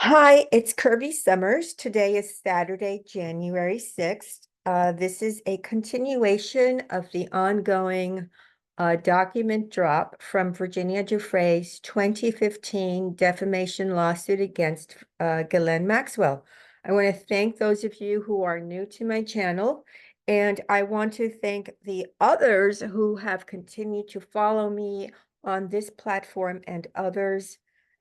Hi, it's Kirby Summers. Today is Saturday, January 6th. This is a continuation of the ongoing document drop from Virginia Giuffre's 2015 defamation lawsuit against Ghislaine Maxwell. I want to thank those of you who are new to my channel, and I want to thank the others who have continued to follow me on this platform and others,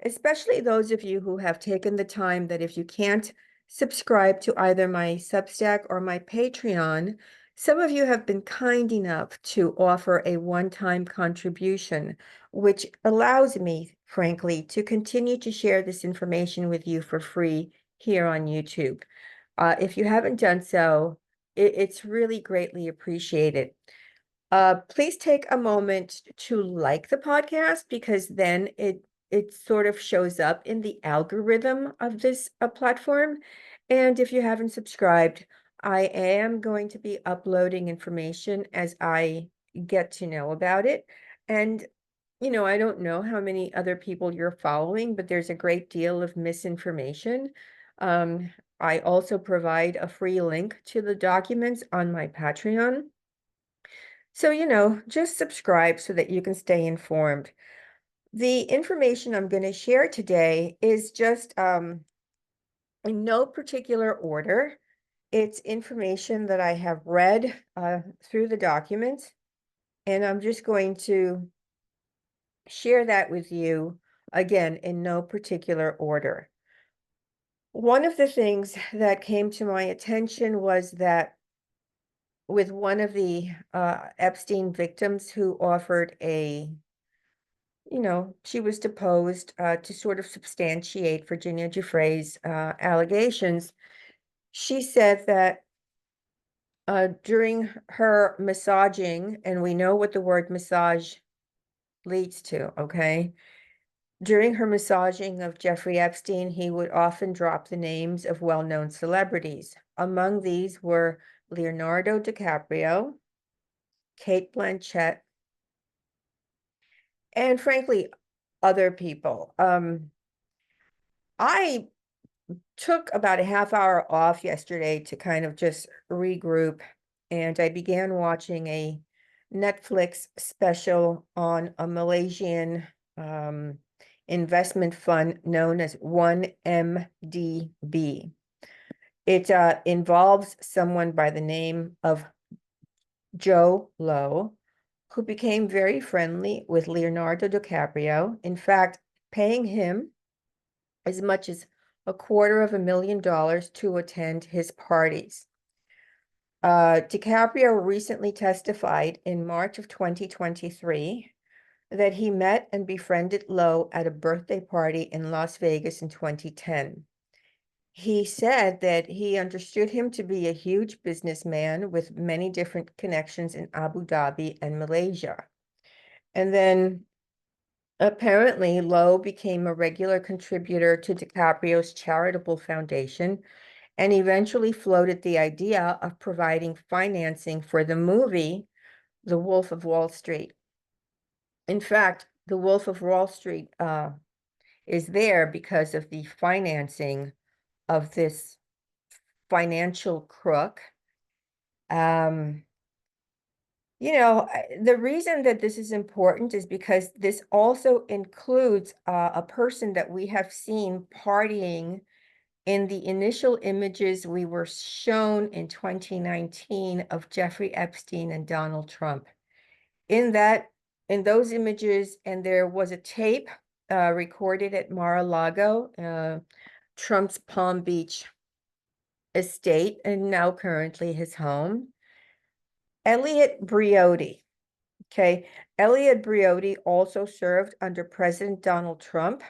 especially those of you who have taken the time that if you can't subscribe to either my Substack or my Patreon, some of you have been kind enough to offer a one-time contribution, which allows me, frankly, to continue to share this information with you for free here on YouTube. If you haven't done so, it's really greatly appreciated. Please take a moment to like the podcast, because then it sort of shows up in the algorithm of this platform. And if you haven't subscribed, I am going to be uploading information as I get to know about it. And, I don't know how many other people you're following, but there's a great deal of misinformation. I also provide a free link to the documents on my Patreon. So, just subscribe so that you can stay informed. The information I'm going to share today is just in no particular order. It's information that I have read through the documents, and I'm just going to share that with you again in no particular order. One of the things that came to my attention was that with one of the Epstein victims who offered she was deposed to sort of substantiate Virginia Giuffre's allegations. She said that during her massaging, and we know what the word massage leads to, okay? During her massaging of Jeffrey Epstein, he would often drop the names of well-known celebrities. Among these were Leonardo DiCaprio, Kate Blanchett, and frankly, other people. I took about a half hour off yesterday to kind of just regroup, and I began watching a Netflix special on a Malaysian investment fund known as 1MDB. It involves someone by the name of Joe Low, who became very friendly with Leonardo DiCaprio, in fact, paying him as much as $250,000 to attend his parties. DiCaprio recently testified in March of 2023 that he met and befriended Lowe at a birthday party in Las Vegas in 2010. He said that he understood him to be a huge businessman with many different connections in Abu Dhabi and Malaysia. And then apparently, Lowe became a regular contributor to DiCaprio's charitable foundation and eventually floated the idea of providing financing for the movie, The Wolf of Wall Street. In fact, The Wolf of Wall Street is there because of the financing of this financial crook. The reason that this is important is because this also includes a person that we have seen partying in the initial images we were shown in 2019 of Jeffrey Epstein and Donald Trump. In those images, and there was a tape recorded at Mar-a-Lago, Trump's Palm Beach estate, and now currently his home. Elliot Briotti. Okay, Elliot Briotti also served under President Donald Trump.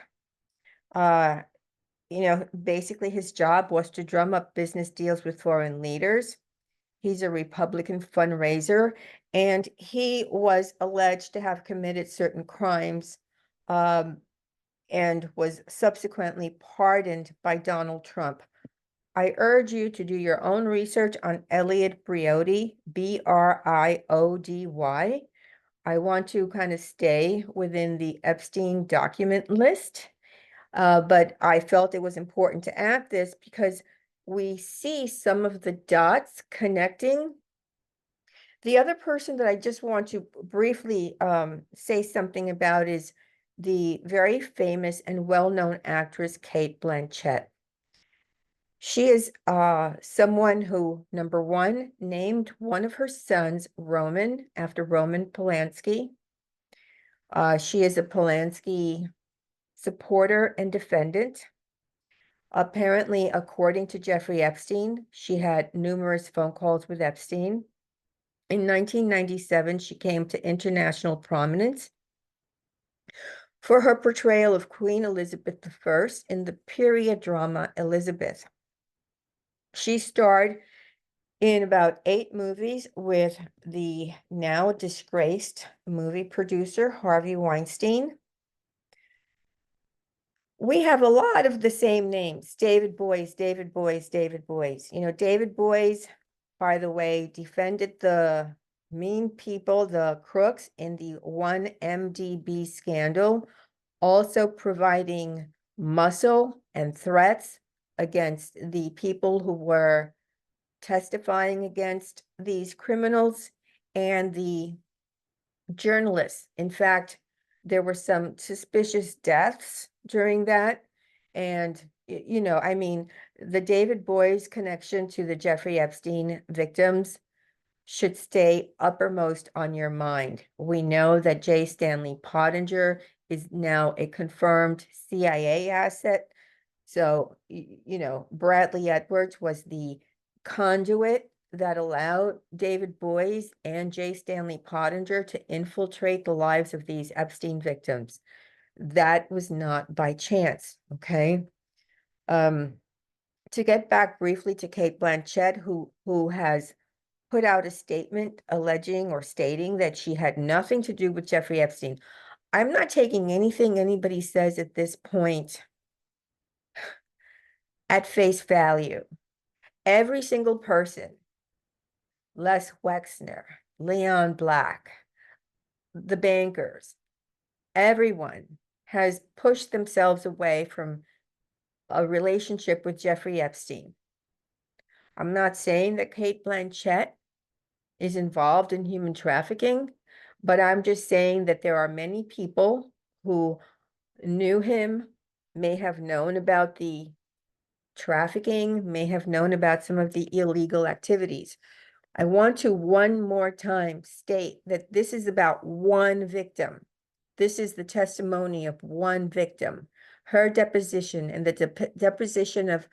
Basically his job was to drum up business deals with foreign leaders. He's a Republican fundraiser, and he was alleged to have committed certain crimes, and was subsequently pardoned by Donald Trump. I urge you to do your own research on Elliot Briotti, Briody. I want to kind of stay within the Epstein document list. But I felt it was important to add this because we see some of the dots connecting. The other person that I just want to briefly say something about is the very famous and well-known actress Cate Blanchett. She is someone who, number one, named one of her sons Roman after Roman Polanski. She is a Polanski supporter and defendant. Apparently, according to Jeffrey Epstein, she had numerous phone calls with Epstein. In 1997, she came to international prominence for her portrayal of Queen Elizabeth I in the period drama Elizabeth. She starred in about 8 movies with the now disgraced movie producer Harvey Weinstein. We have a lot of the same names: David Boies, David Boies, David Boies. You know, David Boies, by the way, defended the mean people, the crooks in the 1MDB scandal, also providing muscle and threats against the people who were testifying against these criminals and the journalists. In fact, there were some suspicious deaths during that. And, you know, I mean, the David Boies connection to the Jeffrey Epstein victims should stay uppermost on your mind. We know that J. Stanley Pottinger is now a confirmed CIA asset. So, you know, Bradley Edwards was the conduit that allowed David Boies and J. Stanley Pottinger to infiltrate the lives of these Epstein victims. That was not by chance, okay? To get back briefly to Cate Blanchett, who has put out a statement alleging or stating that she had nothing to do with Jeffrey Epstein. I'm not taking anything anybody says at this point at face value. Every single person, Les Wexner, Leon Black, the bankers, everyone has pushed themselves away from a relationship with Jeffrey Epstein. I'm not saying that Cate Blanchett is involved in human trafficking, but I'm just saying that there are many people who knew him, may have known about the trafficking, may have known about some of the illegal activities. I want to one more time state that this is about one victim. This is the testimony of one victim. Her deposition and the deposition of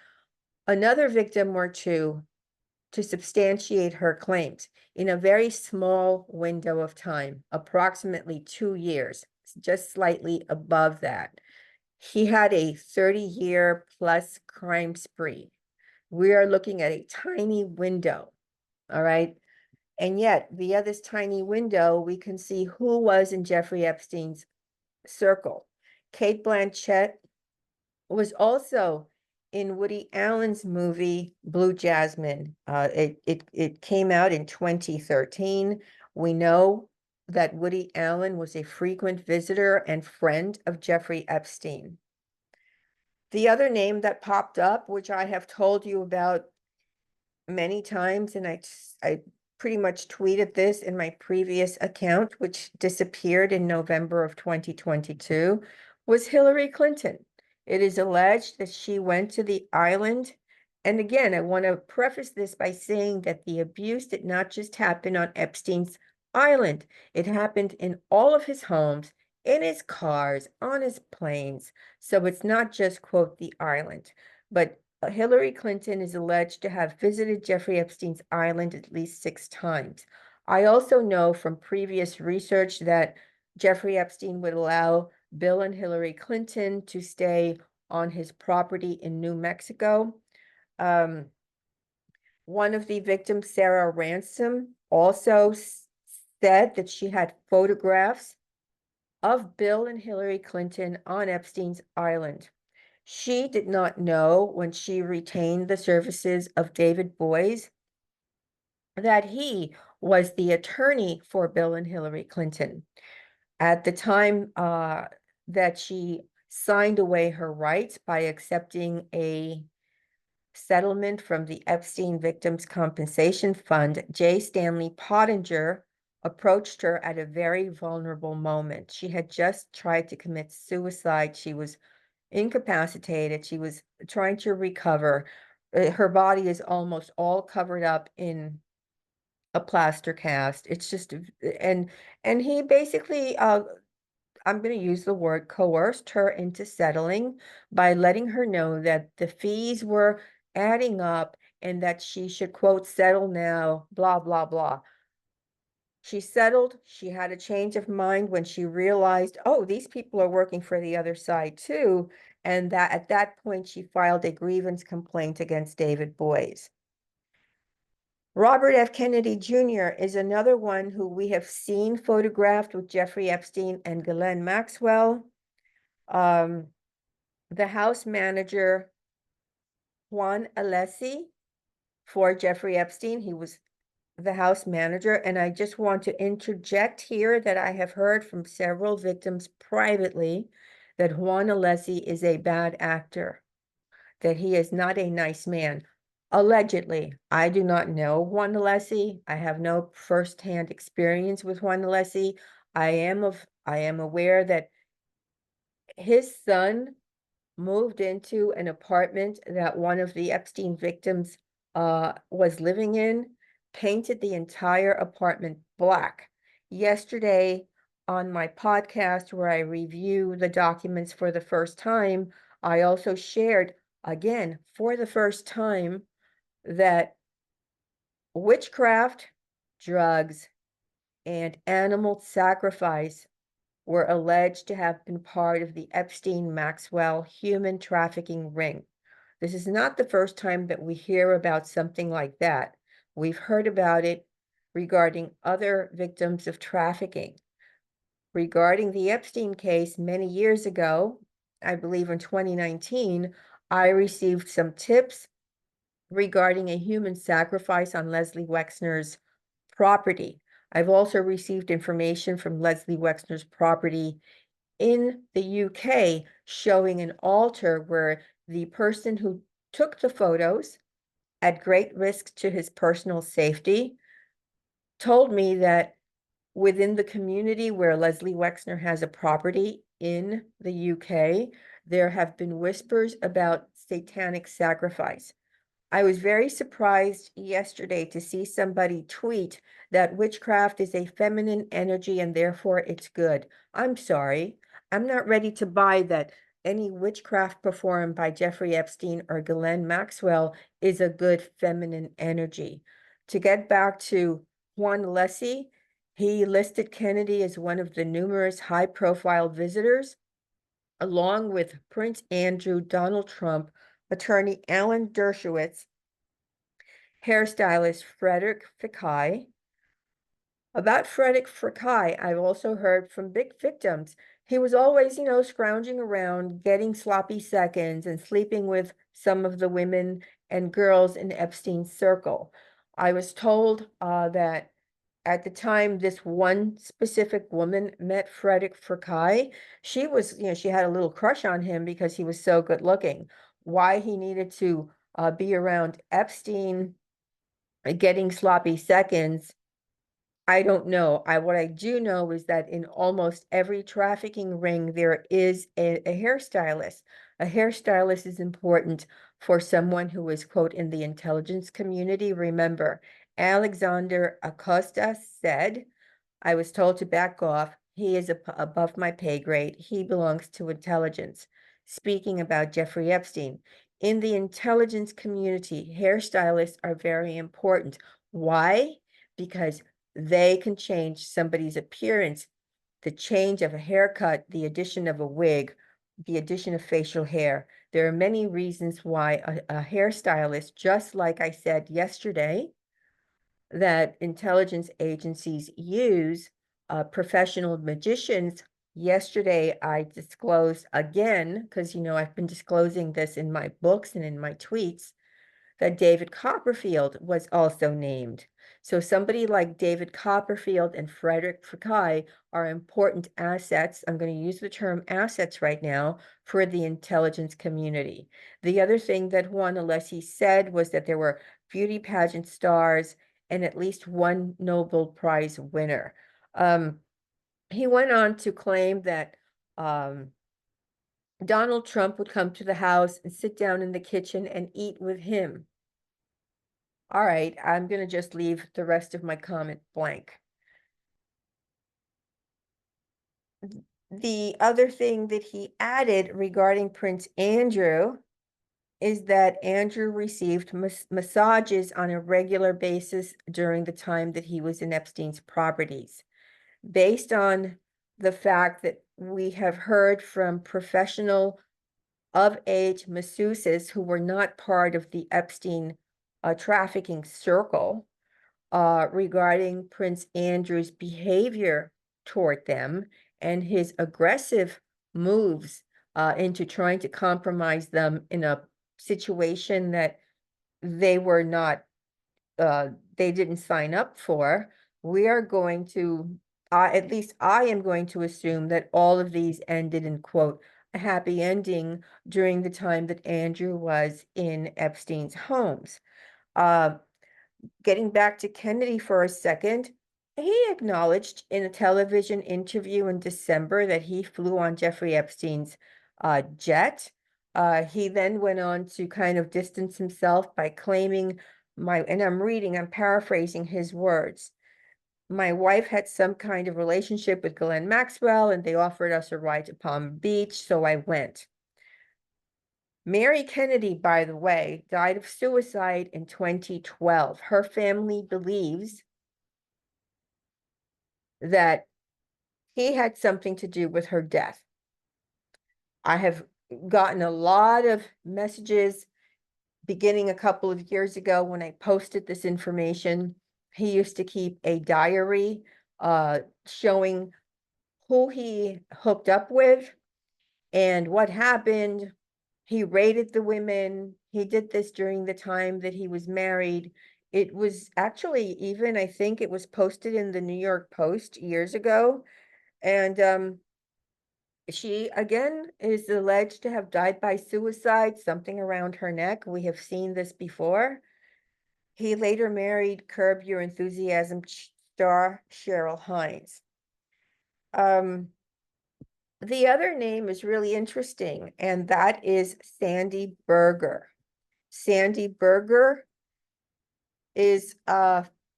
another victim or two to substantiate her claims in a very small window of time, approximately 2 years, just slightly above that. He had a 30-year plus crime spree. We are looking at a tiny window, all right? And yet, via this tiny window, we can see who was in Jeffrey Epstein's circle. Cate Blanchett was also in Woody Allen's movie Blue Jasmine. It came out in 2013. We know that Woody Allen was a frequent visitor and friend of Jeffrey Epstein. The other name that popped up, which I have told you about many times, and I pretty much tweeted this in my previous account, which disappeared in November of 2022, was Hillary Clinton. It is alleged that she went to the island. And again, I want to preface this by saying that the abuse did not just happen on Epstein's island. It happened in all of his homes, in his cars, on his planes. So it's not just, quote, the island. But Hillary Clinton is alleged to have visited Jeffrey Epstein's island at least 6 times. I also know from previous research that Jeffrey Epstein would allow Bill and Hillary Clinton to stay on his property in New Mexico. One of the victims, Sarah Ransom, also said that she had photographs of Bill and Hillary Clinton on Epstein's island. She did not know, when she retained the services of David Boies, that he was the attorney for Bill and Hillary Clinton. At the time that she signed away her rights by accepting a settlement from the Epstein Victims Compensation Fund. J. Stanley Pottinger approached her at a very vulnerable moment. She had just tried to commit suicide. She was incapacitated. She was trying to recover. Her body is almost all covered up in a plaster cast. It's just, and he basically, I'm going to use the word coerced her into settling by letting her know that the fees were adding up and that she should, quote, settle now, blah, blah, blah. She settled. She had a change of mind when she realized, oh, these people are working for the other side too. And that at that point, she filed a grievance complaint against David Boies. Robert F. Kennedy Jr. is another one who we have seen photographed with Jeffrey Epstein and Ghislaine Maxwell. The house manager, Juan Alessi, for Jeffrey Epstein, he was the house manager. And I just want to interject here that I have heard from several victims privately that Juan Alessi is a bad actor, that he is not a nice man. Allegedly, I do not know Juan Alessi. I have no firsthand experience with Juan Alessi. I am aware that his son moved into an apartment that one of the Epstein victims was living in, painted the entire apartment black. Yesterday on my podcast, where I review the documents for the first time, I also shared, again, for the first time, that witchcraft, drugs, and animal sacrifice were alleged to have been part of the Epstein-Maxwell human trafficking ring. This is not the first time that we hear about something like that. We've heard about it regarding other victims of trafficking. Regarding the Epstein case many years ago, I believe in 2019, I received some tips regarding a human sacrifice on Leslie Wexner's property. I've also received information from Leslie Wexner's property in the UK showing an altar where the person who took the photos, at great risk to his personal safety, told me that within the community where Leslie Wexner has a property in the UK, there have been whispers about satanic sacrifice. I was very surprised yesterday to see somebody tweet that witchcraft is a feminine energy and therefore it's good. I'm sorry. I'm not ready to buy that any witchcraft performed by Jeffrey Epstein or Ghislaine Maxwell is a good feminine energy. To get back to Juan Alessi, he listed Kennedy as one of the numerous high-profile visitors, along with Prince Andrew, Donald Trump, attorney Alan Dershowitz, hairstylist Frederick Fekkai. About Frederick Fekkai, I've also heard from big victims. He was always, scrounging around, getting sloppy seconds and sleeping with some of the women and girls in Epstein's circle. I was told that at the time this one specific woman met Frederick Fekkai, she was, she had a little crush on him because he was so good looking. Why he needed to be around Epstein getting sloppy seconds, I don't know. What I do know is that in almost every trafficking ring, there is a hairstylist. A hairstylist is important for someone who is, quote, in the intelligence community. Remember, Alexander Acosta said, I was told to back off. He is above my pay grade. He belongs to intelligence. Speaking about Jeffrey Epstein, in the intelligence community, hairstylists are very important. Why? Because they can change somebody's appearance. The change of a haircut, the addition of a wig, the addition of facial hair. There are many reasons why a hairstylist, just like I said yesterday, that intelligence agencies use professional magicians. Yesterday, I disclosed again, because, I've been disclosing this in my books and in my tweets, that David Copperfield was also named. So somebody like David Copperfield and Frederick Fry are important assets. I'm going to use the term assets right now for the intelligence community. The other thing that Juan Alessi said was that there were beauty pageant stars and at least one Nobel Prize winner. He went on to claim that Donald Trump would come to the house and sit down in the kitchen and eat with him. All right, I'm going to just leave the rest of my comment blank. The other thing that he added regarding Prince Andrew is that Andrew received massages on a regular basis during the time that he was in Epstein's properties. Based on the fact that we have heard from professional of-age masseuses who were not part of the Epstein trafficking circle, regarding Prince Andrew's behavior toward them and his aggressive moves into trying to compromise them in a situation that they were not, they didn't sign up for. We are going to, at least I am going to assume that all of these ended in, quote, a happy ending during the time that Andrew was in Epstein's homes. Getting back to Kennedy for a second, he acknowledged in a television interview in December that he flew on Jeffrey Epstein's jet. He then went on to kind of distance himself by claiming and I'm paraphrasing his words. My wife had some kind of relationship with Ghislaine Maxwell and they offered us a ride to Palm Beach, so I went. Mary Kennedy, by the way, died of suicide in 2012. Her family believes that he had something to do with her death. I have gotten a lot of messages beginning a couple of years ago when I posted this information. He used to keep a diary showing who he hooked up with and what happened. He rated the women. He did this during the time that he was married. It was actually even, I think it was posted in the New York Post years ago. And she, again, is alleged to have died by suicide, something around her neck. We have seen this before. He later married Curb Your Enthusiasm star Cheryl Hines. The other name is really interesting, and that is Sandy Berger. Sandy Berger is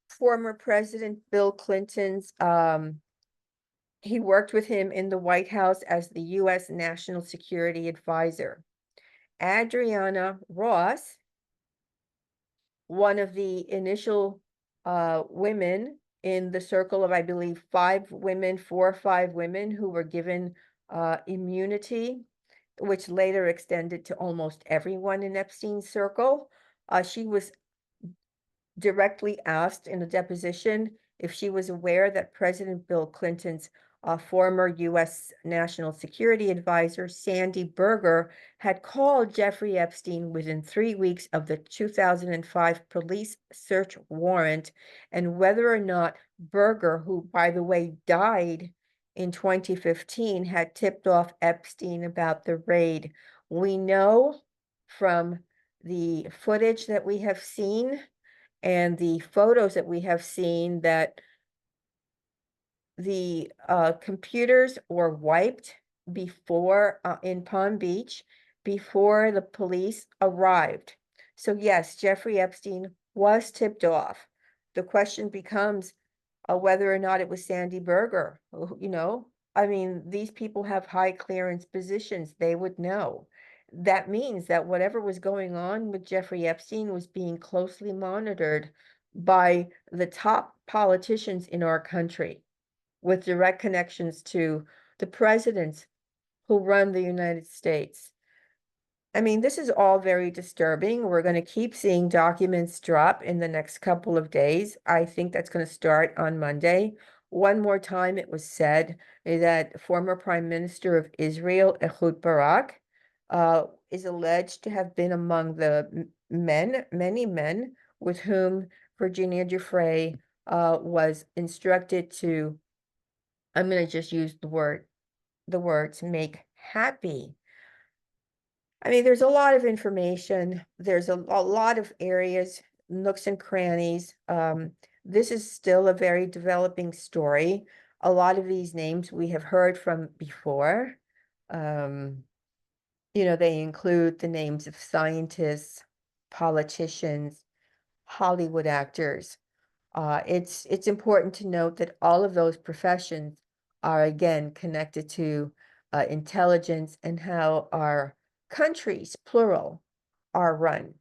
former President Bill Clinton's, he worked with him in the White House as the U.S. National Security Advisor. Adriana Ross, one of the initial women in the circle of, I believe, 4 or 5 women who were given immunity, which later extended to almost everyone in Epstein's circle. She was directly asked in a deposition if she was aware that President Bill Clinton's former U.S. National Security Advisor, Sandy Berger, had called Jeffrey Epstein within 3 weeks of the 2005 police search warrant, and whether or not Berger, who, by the way, died in 2015, had tipped off Epstein about the raid. We know from the footage that we have seen and the photos that we have seen that the computers were wiped before in Palm Beach before the police arrived. So yes, Jeffrey Epstein was tipped off. The question becomes whether or not it was Sandy Berger. You know, I mean, these people have high clearance positions. They would know. That means that whatever was going on with Jeffrey Epstein was being closely monitored by the top politicians in our country with direct connections to the presidents who run the United States. I mean, this is all very disturbing. We're going to keep seeing documents drop in the next couple of days. I think that's going to start on Monday. One more time, it was said that former Prime Minister of Israel, Ehud Barak, is alleged to have been among the many men with whom Virginia Giuffre was instructed to, I'm going to just use the words, make happy. I mean, there's a lot of information. There's a lot of areas, nooks and crannies. This is still a very developing story. A lot of these names we have heard from before. They include the names of scientists, politicians, Hollywood actors. It's important to note that all of those professions are again connected to intelligence and how our countries, plural, are run.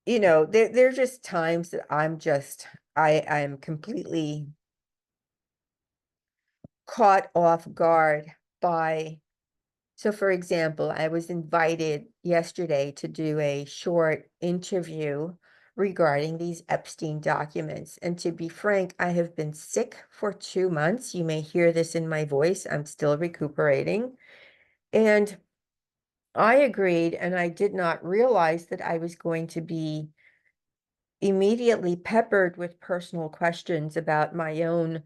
There's just times that I'm completely caught off guard by. So for example, I was invited yesterday to do a short interview regarding these Epstein documents. And to be frank, I have been sick for 2 months. You may hear this in my voice. I'm still recuperating. And I agreed, and I did not realize that I was going to be immediately peppered with personal questions about my own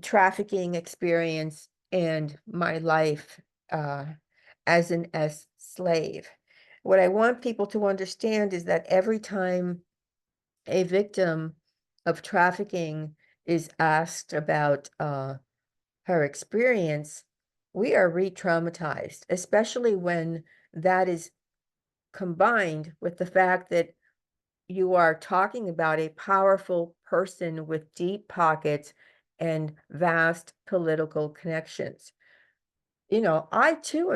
trafficking experience and my life as an slave. What I want people to understand is that every time a victim of trafficking is asked about her experience, we are re-traumatized, especially when that is combined with the fact that you are talking about a powerful person with deep pockets and vast political connections. I too am